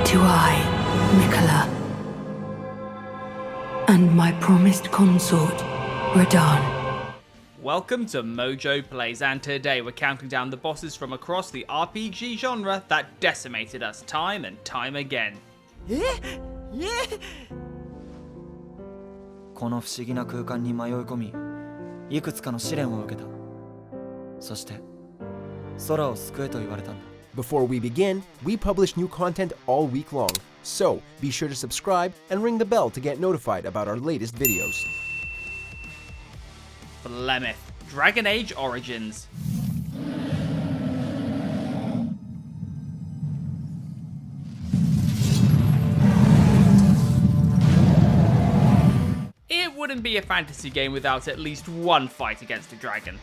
to I, Mikola, and my promised consort, Radahn. Welcome to MojoPlays, and today we're counting down the bosses from across the RPG genre that decimated us time and time again. この不思議な空間に迷い込み、いくつかの試練を受けた。そして、空を救えと言われたんだ。 Before we begin, we publish new content all week long, so be sure to subscribe and ring the bell to get notified about our latest videos. Flemeth, Dragon Age Origins. It wouldn't be a fantasy game without at least one fight against a dragon.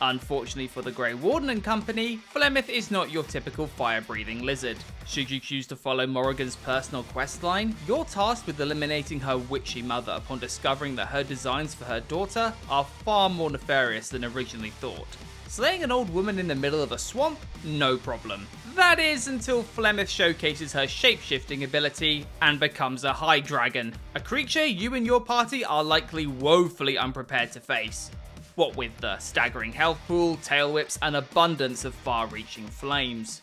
Unfortunately for the Grey Warden and company, Flemeth is not your typical fire-breathing lizard. Should you choose to follow Morrigan's personal questline, you're tasked with eliminating her witchy mother upon discovering that her designs for her daughter are far more nefarious than originally thought. Slaying an old woman in the middle of a swamp? No problem. That is until Flemeth showcases her shape-shifting ability and becomes a high dragon, a creature you and your party are likely woefully unprepared to face. What with the staggering health pool, tail whips, and abundance of far-reaching flames.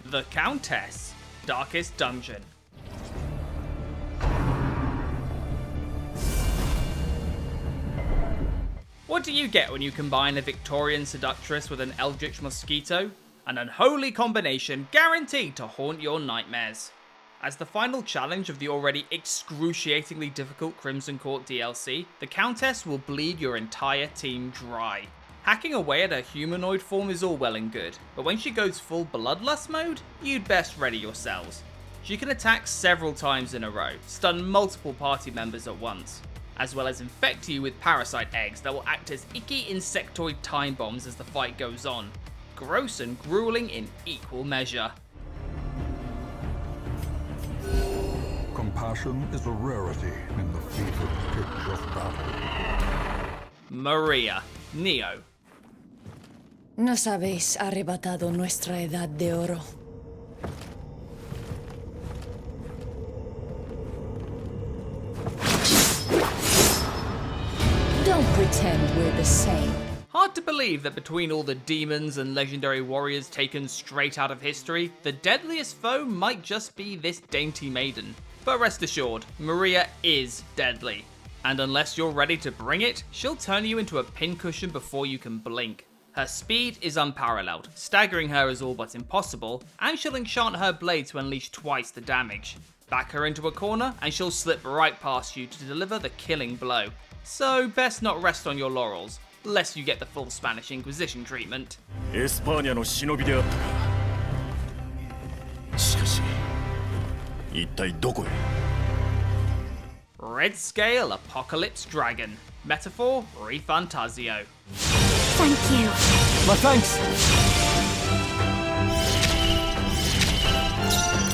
The Countess, Darkest Dungeon. What do you get when you combine a Victorian seductress with an eldritch mosquito? An unholy combination guaranteed to haunt your nightmares. As the final challenge of the already excruciatingly difficult Crimson Court DLC, the Countess will bleed your entire team dry. Hacking away at her humanoid form is all well and good, but when she goes full bloodlust mode, you'd best ready yourselves. She can attack several times in a row, stun multiple party members at once, as well as infect you with parasite eggs that will act as icky insectoid time bombs as the fight goes on. Gross and grueling in equal measure. Compassion is a rarity in the fevered pitch of battle. Maria, Neo. Nos habéis arrebatado nuestra edad de oro. Don't pretend we're the same. Hard to believe that between all the demons and legendary warriors taken straight out of history, the deadliest foe might just be this dainty maiden. But rest assured, Maria is deadly. And unless you're ready to bring it, she'll turn you into a pincushion before you can blink. Her speed is unparalleled, staggering her is all but impossible, and she'll enchant her blade to unleash twice the damage. Back her into a corner, and she'll slip right past you to deliver the killing blow. So best not rest on your laurels, lest you get the full Spanish Inquisition treatment. エスパーニャの忍びであったが、しかし一体どこへ Red Scale Apocalypse Dragon. Metaphor Refantasio. Thank you. My thanks!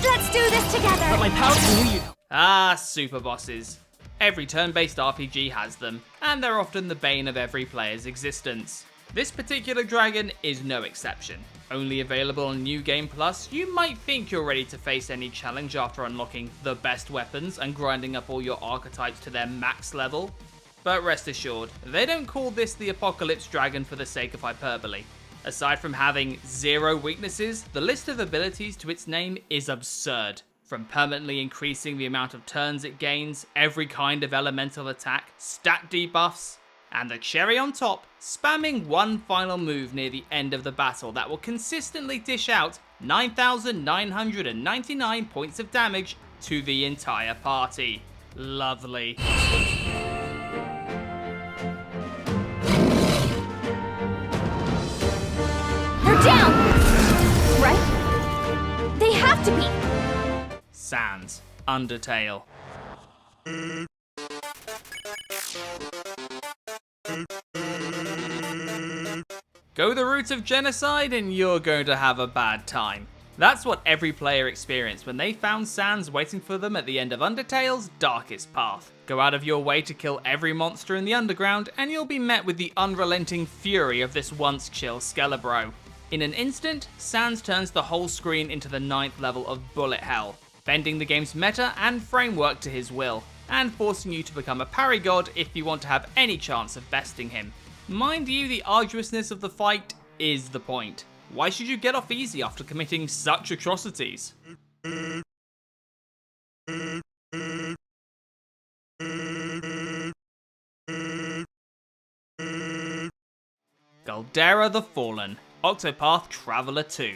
Let's do this together. But my pals knew you. Ah, super bosses. Every turn-based RPG has them, and they're often the bane of every player's existence. This particular dragon is no exception. Only available on New Game Plus, you might think you're ready to face any challenge after unlocking the best weapons and grinding up all your archetypes to their max level. But rest assured, they don't call this the Apocalypse Dragon for the sake of hyperbole. Aside from having 0 weaknesses, the list of abilities to its name is absurd. From permanently increasing the amount of turns it gains, every kind of elemental attack, stat debuffs, and the cherry on top, spamming one final move near the end of the battle that will consistently dish out 9,999 points of damage to the entire party. Lovely. They're down! Right? They have to be! Sans, Undertale. Go the route of genocide and you're going to have a bad time. That's what every player experienced when they found Sans waiting for them at the end of Undertale's darkest path. Go out of your way to kill every monster in the underground and you'll be met with the unrelenting fury of this once chill Skelebro. In an instant, Sans turns the whole screen into the 9th level of bullet hell, bending the game's meta and framework to his will, and forcing you to become a parry god if you want to have any chance of besting him. Mind you, the arduousness of the fight is the point. Why should you get off easy after committing such atrocities? Galdera the Fallen, Octopath Traveler 2.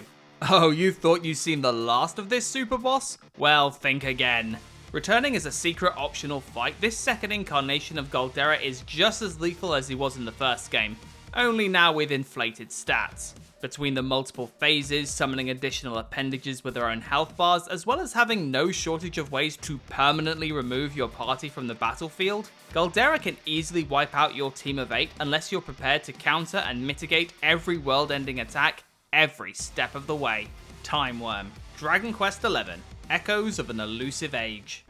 Oh, you thought you'd seen the last of this super boss? Well, think again. Returning as a secret optional fight, this second incarnation of Galdera is just as lethal as he was in the first game, only now with inflated stats. Between the multiple phases, summoning additional appendages with their own health bars, as well as having no shortage of ways to permanently remove your party from the battlefield, Galdera can easily wipe out your team of 8 unless you're prepared to counter and mitigate every world-ending attack every step of the way. Timeworm, Dragon Quest XI, Echoes of an Elusive Age.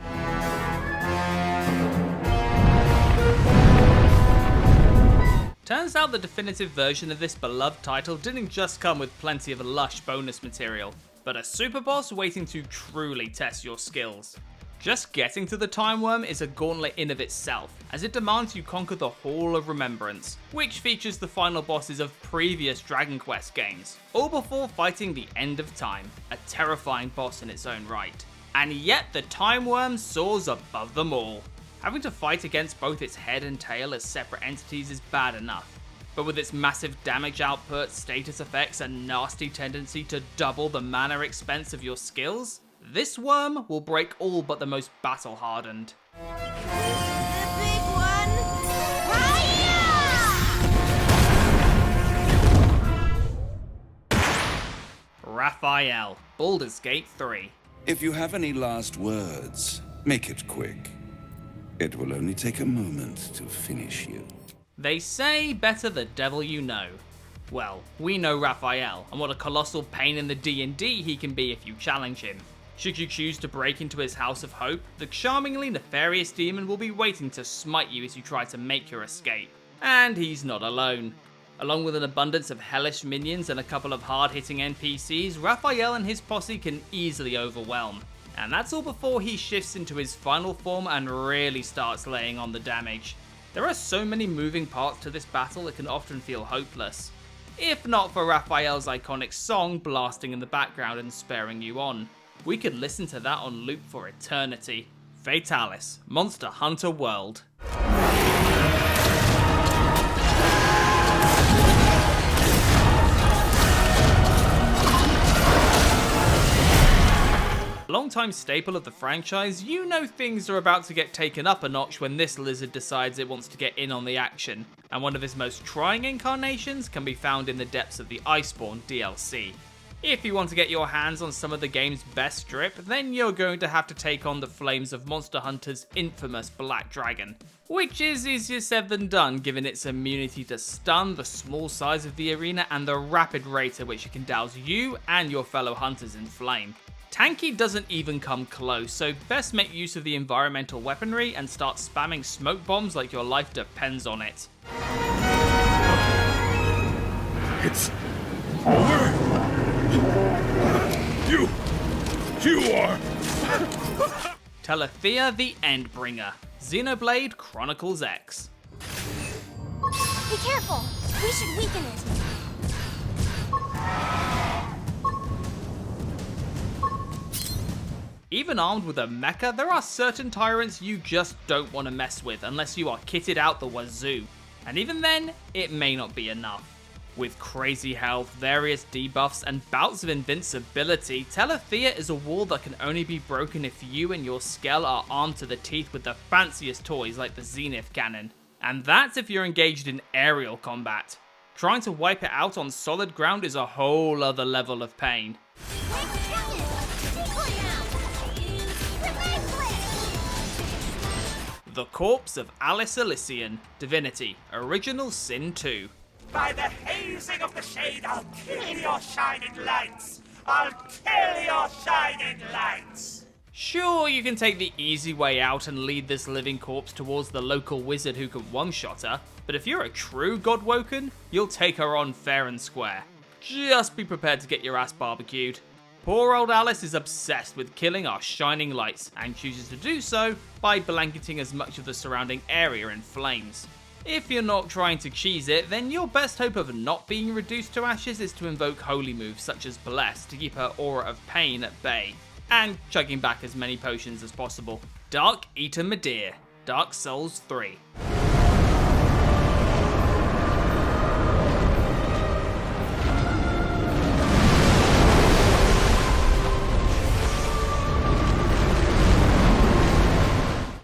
Turns out the definitive version of this beloved title didn't just come with plenty of lush bonus material, but a super boss waiting to truly test your skills. Just getting to the Timeworm is a gauntlet in of itself, as it demands you conquer the Hall of Remembrance, which features the final bosses of previous Dragon Quest games, all before fighting the End of Time, a terrifying boss in its own right. And yet the Timeworm soars above them all. Having to fight against both its head and tail as separate entities is bad enough, but with its massive damage output, status effects, and nasty tendency to double the mana expense of your skills, this worm will break all but the most battle-hardened. Raphael, Baldur's Gate 3. If you have any last words, make it quick. It will only take a moment to finish you. They say better the devil you know. Well, we know Raphael, and what a colossal pain in the D&D he can be if you challenge him. Should you choose to break into his House of Hope, the charmingly nefarious demon will be waiting to smite you as you try to make your escape. And he's not alone. Along with an abundance of hellish minions and a couple of hard-hitting NPCs, Raphael and his posse can easily overwhelm. And that's all before he shifts into his final form and really starts laying on the damage. There are so many moving parts to this battle it can often feel hopeless. If not for Raphael's iconic song blasting in the background and spurring you on. We could listen to that on loop for eternity. Fatalis, Monster Hunter World. Longtime staple of the franchise, you know things are about to get taken up a notch when this lizard decides it wants to get in on the action, and one of his most trying incarnations can be found in the depths of the Iceborne DLC. If you want to get your hands on some of the game's best strip, then you're going to have to take on the flames of Monster Hunter's infamous Black Dragon, which is easier said than done given its immunity to stun, the small size of the arena, and the rapid rate at which it can douse you and your fellow hunters in flame. Tanky doesn't even come close, so best make use of the environmental weaponry and start spamming smoke bombs like your life depends on it. It's over. You are. Telethia the Endbringer, Xenoblade Chronicles X. Be careful! We should weaken it. Even armed with a mecha, there are certain tyrants you just don't want to mess with unless you are kitted out the wazoo. And even then, it may not be enough. With crazy health, various debuffs, and bouts of invincibility, Telethia is a wall that can only be broken if you and your Skell are armed to the teeth with the fanciest toys like the Zenith Cannon. And that's if you're engaged in aerial combat. Trying to wipe it out on solid ground is a whole other level of pain. The Corpse of Alisceon, Divinity, Original Sin 2. By the hazing of the shade, I'll kill your shining lights. I'll kill your shining lights! Sure, you can take the easy way out and lead this living corpse towards the local wizard who can one-shot her, but if you're a true Godwoken, you'll take her on fair and square. Just be prepared to get your ass barbecued. Poor old Alice is obsessed with killing our shining lights, and chooses to do so by blanketing as much of the surrounding area in flames. If you're not trying to cheese it, then your best hope of not being reduced to ashes is to invoke holy moves such as Bless to keep her aura of pain at bay, and chugging back as many potions as possible. Darkeater Midir, Dark Souls 3.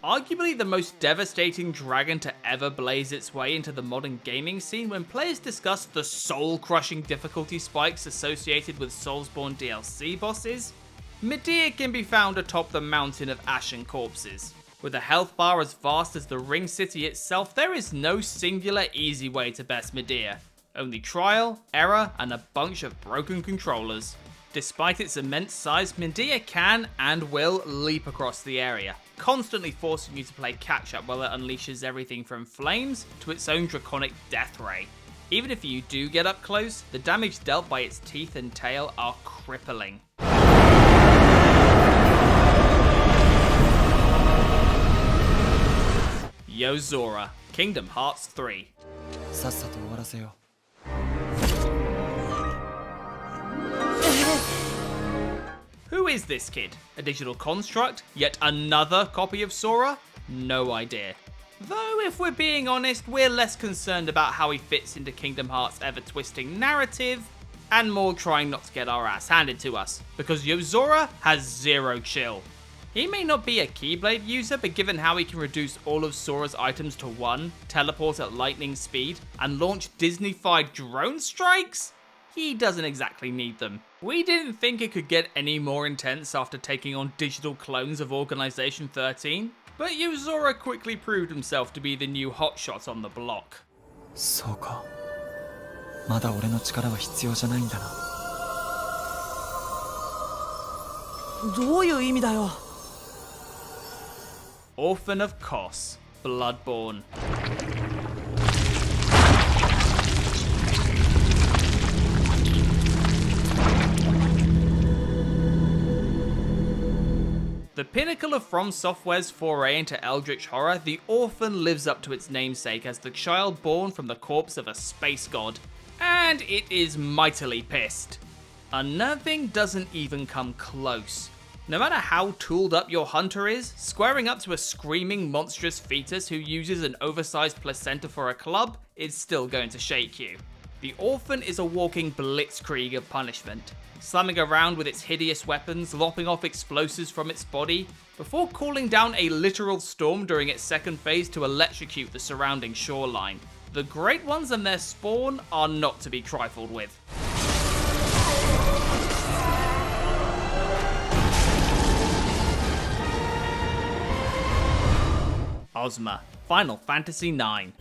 Arguably the most devastating dragon to ever blaze its way into the modern gaming scene, when players discuss the soul-crushing difficulty spikes associated with Soulsborne DLC bosses, Midir can be found atop the mountain of ashen corpses. With a health bar as vast as the ring city itself, there is no singular easy way to best Midir. Only trial, error, and a bunch of broken controllers. Despite its immense size, Midir can and will leap across the area, constantly forcing you to play catch-up while it unleashes everything from flames to its own draconic death ray. Even if you do get up close, the damage dealt by its teeth and tail are crippling. Yozora, Kingdom Hearts 3. さっさと終わらせよう。 Who is this kid? A digital construct? Yet another copy of Sora? No idea. Though if we're being honest, we're less concerned about how he fits into Kingdom Hearts' ever-twisting narrative, and more trying not to get our ass handed to us, because Yozora has zero chill. He may not be a Keyblade user, but given how he can reduce all of Sora's items to 1, teleport at lightning speed, and launch Disney-fied drone strikes, he doesn't exactly need them. We didn't think it could get any more intense after taking on digital clones of Organization 13, but Yozora quickly proved himself to be the new hotshot on the block. そうか。まだ俺の力は必要じゃないんだな。どういう意味だよ。 Orphan of Kos, Bloodborne. The pinnacle of From Software's foray into eldritch horror, the Orphan lives up to its namesake as the child born from the corpse of a space god. And it is mightily pissed. Unnerving doesn't even come close. No matter how tooled up your hunter is, squaring up to a screaming monstrous fetus who uses an oversized placenta for a club is still going to shake you. The Orphan is a walking blitzkrieg of punishment, slamming around with its hideous weapons, lopping off explosives from its body, before calling down a literal storm during its second phase to electrocute the surrounding shoreline. The Great Ones and their spawn are not to be trifled with. Ozma, Final Fantasy IX.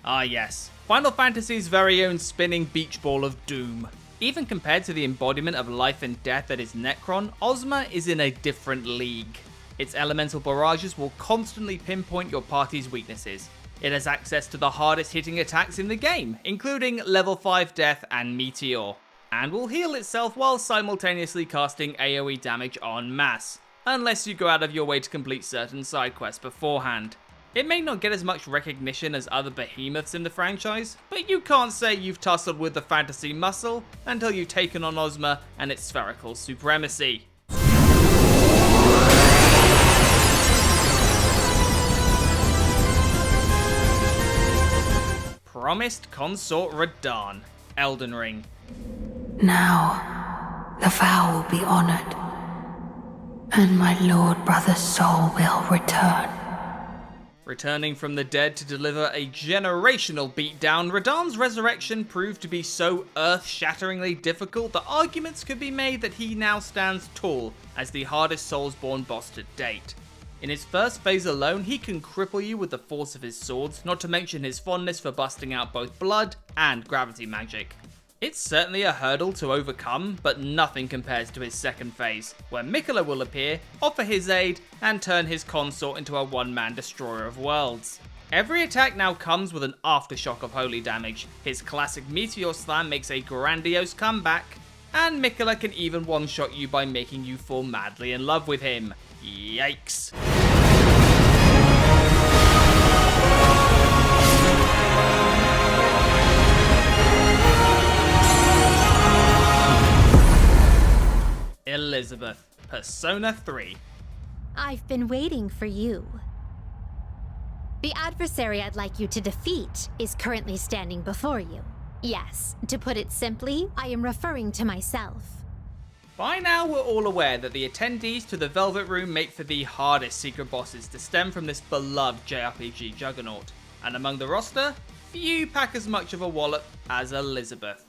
Ah yes, Final Fantasy's very own spinning beach ball of doom. Even compared to the embodiment of life and death that is Necron, Ozma is in a different league. Its elemental barrages will constantly pinpoint your party's weaknesses. It has access to the hardest hitting attacks in the game, including level 5 Death and Meteor, and will heal itself while simultaneously casting AoE damage en masse, unless you go out of your way to complete certain side quests beforehand. It may not get as much recognition as other behemoths in the franchise, but you can't say you've tussled with the fantasy muscle until you've taken on Ozma and its spherical supremacy. Promised Consort Radahn, Elden Ring. Now, the vow will be honored, and my lord brother's soul will return. Returning from the dead to deliver a generational beatdown, Radahn's resurrection proved to be so earth-shatteringly difficult that arguments could be made that he now stands tall as the hardest Soulsborne boss to date. In his first phase alone, he can cripple you with the force of his swords, not to mention his fondness for busting out both blood and gravity magic. It's certainly a hurdle to overcome, but nothing compares to his second phase, where Miquella will appear, offer his aid, and turn his consort into a one-man destroyer of worlds. Every attack now comes with an aftershock of holy damage, his classic Meteor Slam makes a grandiose comeback, and Miquella can even one-shot you by making you fall madly in love with him. Yikes. Elizabeth, Persona 3. I've been waiting for you. The adversary I'd like you to defeat is currently standing before you. Yes, to put it simply, I am referring to myself. By now we're all aware that the attendees to the Velvet Room make for the hardest secret bosses to stem from this beloved JRPG juggernaut, and among the roster, few pack as much of a wallop as Elizabeth.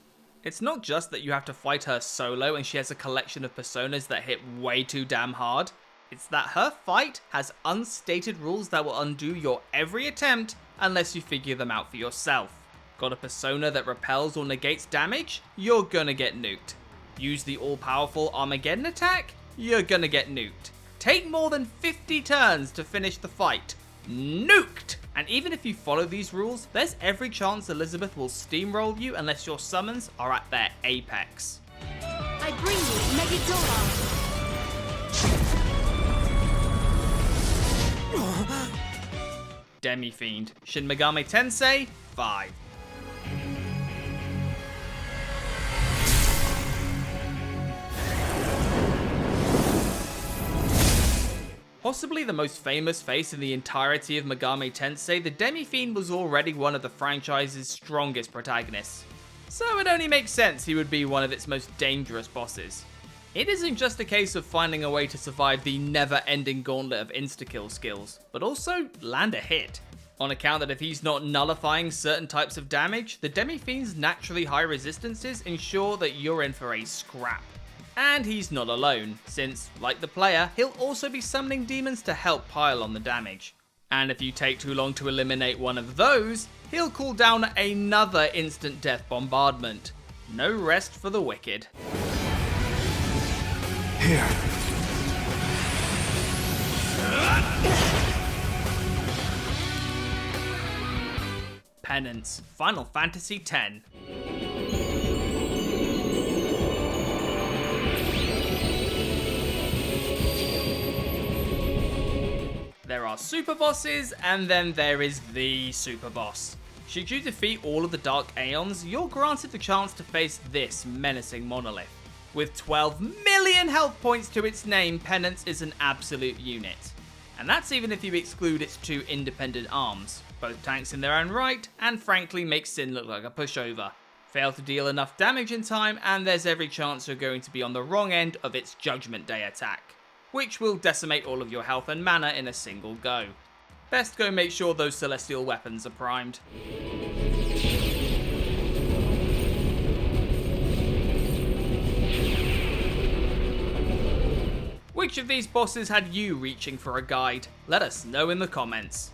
It's not just that you have to fight her solo and she has a collection of personas that hit way too damn hard, it's that her fight has unstated rules that will undo your every attempt unless you figure them out for yourself. Got a persona that repels or negates damage? You're gonna get nuked. Use the all-powerful Armageddon attack? You're gonna get nuked. Take more than 50 turns to finish the fight? Nuked! And even if you follow these rules, there's every chance Elizabeth will steamroll you unless your summons are at their apex. I bring you Yozora. Demi-Fiend, Shin Megami Tensei 5. Possibly the most famous face in the entirety of Megami Tensei, the Demi-Fiend was already one of the franchise's strongest protagonists. So it only makes sense he would be one of its most dangerous bosses. It isn't just a case of finding a way to survive the never-ending gauntlet of insta-kill skills, but also land a hit. On account that if he's not nullifying certain types of damage, the Demi-Fiend's naturally high resistances ensure that you're in for a scrap. And he's not alone, since, like the player, he'll also be summoning demons to help pile on the damage. And if you take too long to eliminate one of those, he'll call down another instant death bombardment. No rest for the wicked. Here. Penance, Final Fantasy X. There are super bosses, and then there is the super boss. Should you defeat all of the Dark Aeons, you're granted the chance to face this menacing monolith. With 12 million health points to its name, Penance is an absolute unit. And that's even if you exclude its two independent arms, both tanks in their own right, and frankly make Sin look like a pushover. Fail to deal enough damage in time, and there's every chance you're going to be on the wrong end of its Judgment Day attack, which will decimate all of your health and mana in a single go. Best go make sure those celestial weapons are primed. Which of these bosses had you reaching for a guide? Let us know in the comments.